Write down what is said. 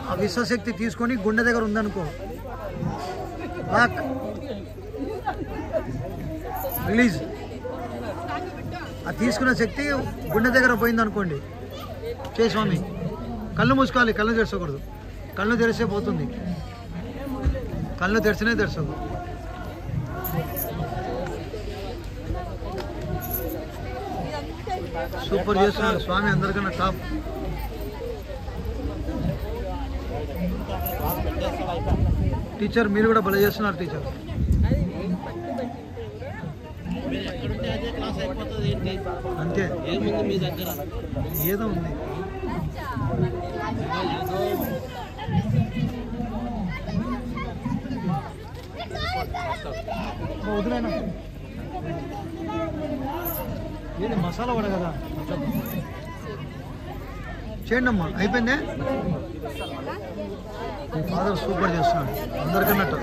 ఆ విశ్వశక్తి తీసుకొని గుండె దగ్గర ఉందనుకో, లాక్ రిలీజ్. ఆ తీసుకున్న శక్తి గుండె దగ్గర పోయిందనుకోండి, చేయి స్వామి. కళ్ళు మూసుకోవాలి, కళ్ళు తెరచకూడదు. కళ్ళు తెరిస్తే పోతుంది, కళ్ళు తెరిచినే తెరచదు. సూపర్ చేస్తున్నారు స్వామి, అందరికన్నా టాప్. టీచర్ మీరు కూడా భలే చేస్తున్నారు టీచర్. అంతే, ఏదో ఉంది. వదిలేనా ఏది మసాలా వడ కదా, చేయండి అమ్మా. అయిపోయిందే. ఫాదర్ సూపర్ చేస్తున్నాడు అందరికన్నట్టు.